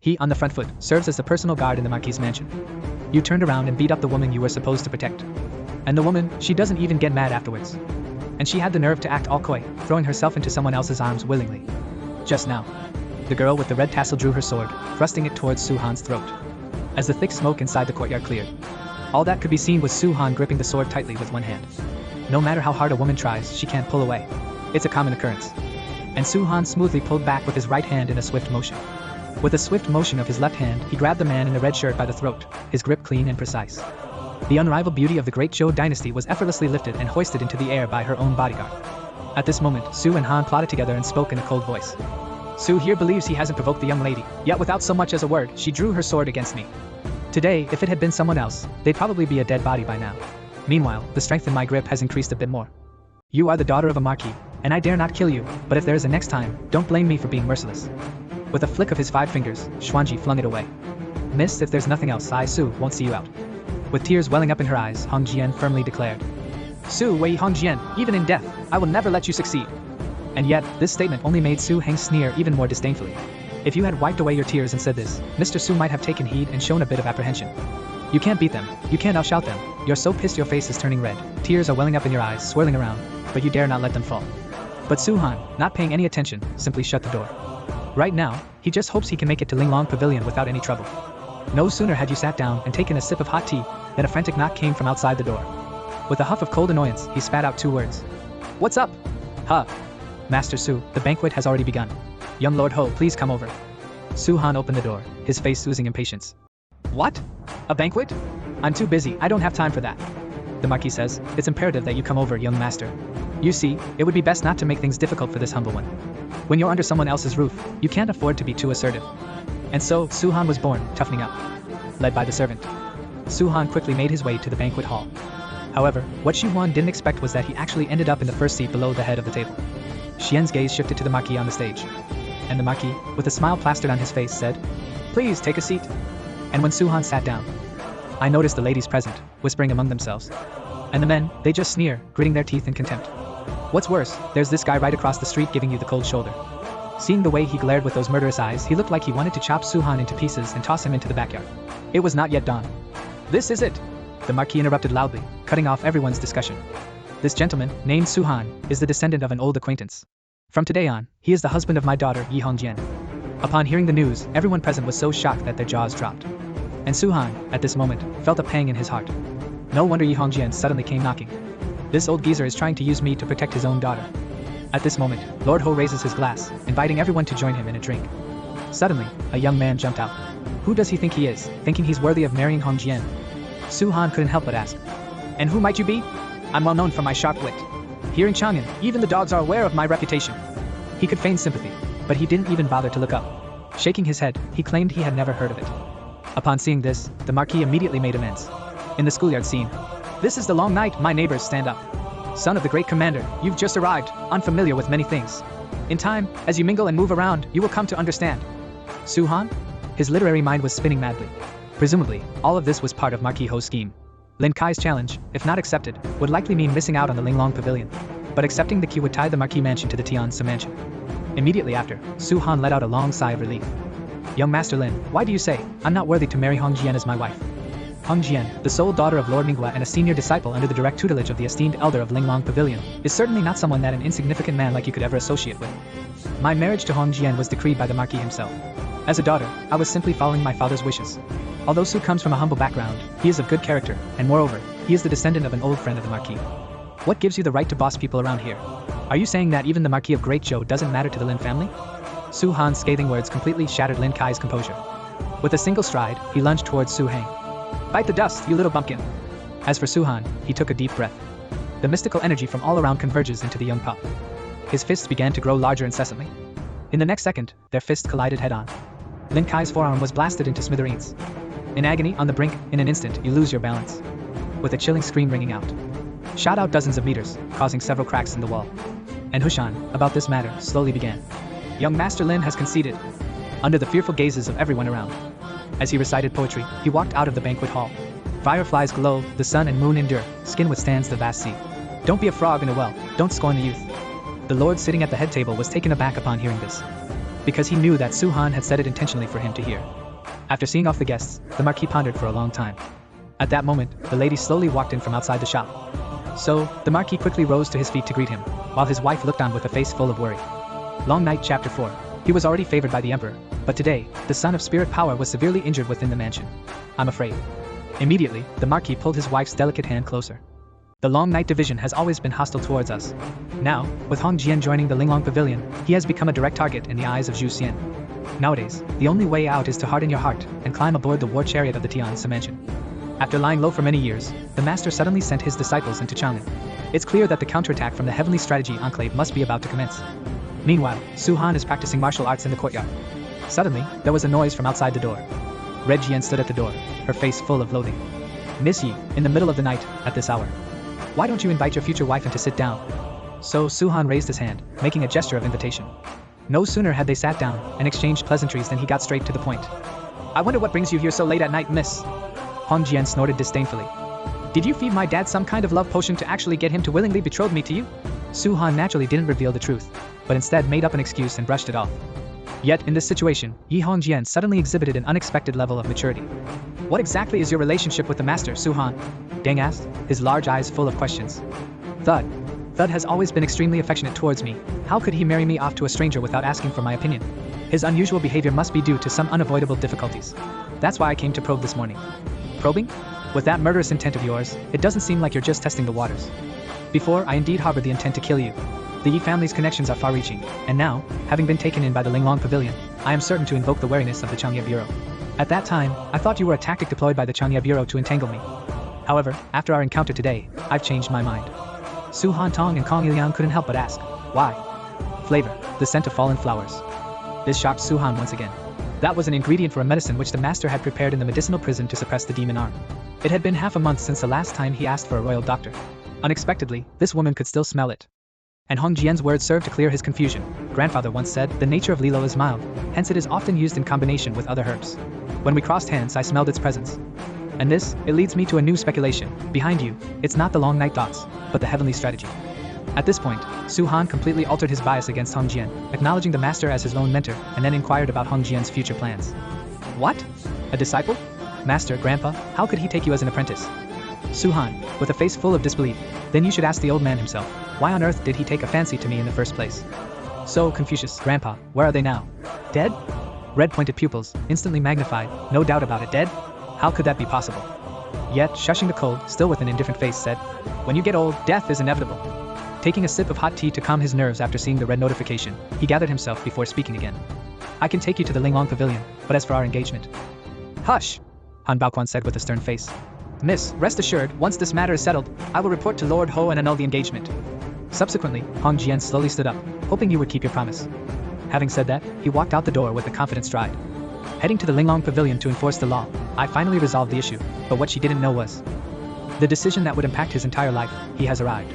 He, on the front foot, serves as the personal guard in the Marquis' mansion. You turned around and beat up the woman you were supposed to protect. And the woman, she doesn't even get mad afterwards. And she had the nerve to act all coy, throwing herself into someone else's arms willingly. Just now. The girl with the red tassel drew her sword, thrusting it towards Su-han's throat. As the thick smoke inside the courtyard cleared, all that could be seen was Su-han gripping the sword tightly with one hand. No matter how hard a woman tries, she can't pull away. It's a common occurrence. And Su-han smoothly pulled back with his right hand in a swift motion. With a swift motion of his left hand, he grabbed the man in the red shirt by the throat, his grip clean and precise. The unrivaled beauty of the great Zhou dynasty was effortlessly lifted and hoisted into the air by her own bodyguard. At this moment, Su and Han plotted together and spoke in a cold voice. Su here believes he hasn't provoked the young lady, yet without so much as a word, she drew her sword against me. Today, if it had been someone else, they'd probably be a dead body by now. Meanwhile, the strength in my grip has increased a bit more. You are the daughter of a Marquis, and I dare not kill you, but if there is a next time, don't blame me for being merciless. With a flick of his 5 fingers, Xuanji flung it away. Miss, if there's nothing else, I, Su, won't see you out. With tears welling up in her eyes, Hong Jian firmly declared. Su Wei Hong Jian, even in death, I will never let you succeed. And yet, this statement only made Su Heng sneer even more disdainfully. If you had wiped away your tears and said this, Mr. Su might have taken heed and shown a bit of apprehension. You can't beat them, you can't outshout them, you're so pissed your face is turning red, tears are welling up in your eyes, swirling around, but you dare not let them fall. But Su-han, not paying any attention, simply shut the door. Right now, he just hopes he can make it to Linglong Pavilion without any trouble. No sooner had you sat down and taken a sip of hot tea, than a frantic knock came from outside the door. With a huff of cold annoyance, he spat out 2 words. What's up? Huh. Master Su, the banquet has already begun. Young Lord Ho, please come over. Su-han opened the door, his face oozing impatience. What? A banquet? I'm too busy, I don't have time for that. The Marquis says, it's imperative that you come over, young master. You see, it would be best not to make things difficult for this humble one. When you're under someone else's roof, you can't afford to be too assertive. And so, Su-han was born, toughening up. Led by the servant. Su-han quickly made his way to the banquet hall. However, what Xu-huan didn't expect was that he actually ended up in the first seat below the head of the table. Xian's gaze shifted to the Marquis on the stage. And the Marquis, with a smile plastered on his face, said, Please take a seat. And when Su-han sat down, I noticed the ladies present, whispering among themselves. And the men, they just sneer, gritting their teeth in contempt. What's worse, there's this guy right across the street giving you the cold shoulder. Seeing the way he glared with those murderous eyes, he looked like he wanted to chop Su-han into pieces and toss him into the backyard. It was not yet dawn. This is it! The Marquis interrupted loudly, cutting off everyone's discussion. This gentleman, named Su-han, is the descendant of an old acquaintance. From today on, he is the husband of my daughter, Yi Hongjian. Upon hearing the news, everyone present was so shocked that their jaws dropped. And Su-han, at this moment, felt a pang in his heart. No wonder Yi Hongjian suddenly came knocking. This old geezer is trying to use me to protect his own daughter. At this moment, Lord Ho raises his glass, inviting everyone to join him in a drink. Suddenly, a young man jumped out. Who does he think he is, thinking he's worthy of marrying Hongjian? Su-han couldn't help but ask. And who might you be? I'm well known for my sharp wit. Here in Chang'an, even the dogs are aware of my reputation. He could feign sympathy, but he didn't even bother to look up. Shaking his head, he claimed he had never heard of it. Upon seeing this, the Marquis immediately made amends. In the schoolyard scene, this is the long night, my neighbors, stand up. Son of the great commander, you've just arrived, unfamiliar with many things. In time, as you mingle and move around, you will come to understand. Su-han? His literary mind was spinning madly. Presumably, all of this was part of Marquis Ho's scheme. Lin Kai's challenge, if not accepted, would likely mean missing out on the Linglong Pavilion. But accepting the key would tie the Marquis mansion to the Tianzi mansion. Immediately after, Su-han let out a long sigh of relief. Young Master Lin, why do you say, I'm not worthy to marry Hongjian as my wife? Hongjian, the sole daughter of Lord Minghua and a senior disciple under the direct tutelage of the esteemed elder of Linglong Pavilion, is certainly not someone that an insignificant man like you could ever associate with. My marriage to Hongjian was decreed by the Marquis himself. As a daughter, I was simply following my father's wishes. Although Su comes from a humble background, he is of good character, and moreover, he is the descendant of an old friend of the Marquis. What gives you the right to boss people around here? Are you saying that even the Marquis of Great Zhou doesn't matter to the Lin family? Su-han's scathing words completely shattered Lin Kai's composure. With a single stride, he lunged towards Su Heng. Bite the dust, you little bumpkin. As for Su-han, he took a deep breath. The mystical energy from all around converges into the young pup. His fists began to grow larger incessantly. In the next second, their fists collided head-on. Lin Kai's forearm was blasted into smithereens. In agony, on the brink, in an instant, you lose your balance. With a chilling scream ringing out. Shot out dozens of meters, causing several cracks in the wall. And Hushan, about this matter, slowly began. Young Master Lin has conceded. Under the fearful gazes of everyone around. As he recited poetry, he walked out of the banquet hall. Fireflies glow, the sun and moon endure, skin withstands the vast sea. Don't be a frog in a well, don't scorn the youth. The lord sitting at the head table was taken aback upon hearing this. because he knew that Su-han had said it intentionally for him to hear. After seeing off the guests, the Marquis pondered for a long time. At that moment, the lady slowly walked in from outside the shop. So, the Marquis quickly rose to his feet to greet him, while his wife looked on with a face full of worry. Long Night Chapter 4. He was already favored by the Emperor, but today, the son of spirit power was severely injured within the mansion. I'm afraid. Immediately, the Marquis pulled his wife's delicate hand closer. The Long Night Division has always been hostile towards us. Now, with Hong Jian joining the Linglong Pavilion, he has become a direct target in the eyes of Zhu Xian. Nowadays, the only way out is to harden your heart and climb aboard the war chariot of the Tian's mansion. After lying low for many years, the master suddenly sent his disciples into Chang'an. It's clear that the counterattack from the Heavenly Strategy Enclave must be about to commence. Meanwhile, Su-han is practicing martial arts in the courtyard. Suddenly, there was a noise from outside the door. Red Jian stood at the door, her face full of loathing. Miss Yi, in the middle of the night, at this hour. Why don't you invite your future wife in to sit down? So Su-han raised his hand, making a gesture of invitation. No sooner had they sat down and exchanged pleasantries than he got straight to the point. I wonder what brings you here so late at night, miss? Hong Jian snorted disdainfully. Did you feed my dad some kind of love potion to actually get him to willingly betroth me to you? Su-han naturally didn't reveal the truth, but instead made up an excuse and brushed it off. Yet, in this situation, Yi Hongjian suddenly exhibited an unexpected level of maturity. What exactly is your relationship with the master, Su-han? Deng asked, his large eyes full of questions. Thud has always been extremely affectionate towards me. How could he marry me off to a stranger without asking for my opinion? His unusual behavior must be due to some unavoidable difficulties. That's why I came to probe this morning. Probing? With that murderous intent of yours, it doesn't seem like you're just testing the waters. Before, I indeed harbored the intent to kill you. The Yi family's connections are far-reaching, and now, having been taken in by the Linglong Pavilion, I am certain to invoke the wariness of the Chang'e Bureau. At that time, I thought you were a tactic deployed by the Chang'e Bureau to entangle me. However, after our encounter today, I've changed my mind. Su Han Tong and Kong Iliang couldn't help but ask, why? Flavor, the scent of fallen flowers. This shocked Su Han once again. That was an ingredient for a medicine which the master had prepared in the medicinal prison to suppress the demon arm. It had been half a month since the last time he asked for a royal doctor. Unexpectedly, this woman could still smell it. And Hong Jian's words served to clear his confusion. Grandfather once said, the nature of Lilo is mild, hence it is often used in combination with other herbs. When we crossed hands, I smelled its presence. And this, it leads me to a new speculation. Behind you, it's not the long night thoughts, but the heavenly strategy. At this point, Su Han completely altered his bias against Hong Jian, acknowledging the master as his own mentor, and then inquired about Hong Jian's future plans. What? A disciple? Master, Grandpa, how could he take you as an apprentice? Su Han, with a face full of disbelief, then you should ask the old man himself, why on earth did he take a fancy to me in the first place? So, Confucius, Grandpa, where are they now? Dead? Red pointed pupils, instantly magnified, no doubt about it, dead? How could that be possible? Yet, shushing the cold, still with an indifferent face, said, when you get old, death is inevitable. Taking a sip of hot tea to calm his nerves after seeing the red notification, he gathered himself before speaking again. I can take you to the Linglong Pavilion, but as for our engagement... Hush! Han Baoquan said with a stern face. Miss, rest assured, once this matter is settled, I will report to Lord Ho and annul the engagement. Subsequently, Hong Jian slowly stood up, hoping you would keep your promise. Having said that, he walked out the door with a confident stride. Heading to the Linglong Pavilion to enforce the law, I finally resolved the issue, but what she didn't know was the decision that would impact his entire life. He has arrived.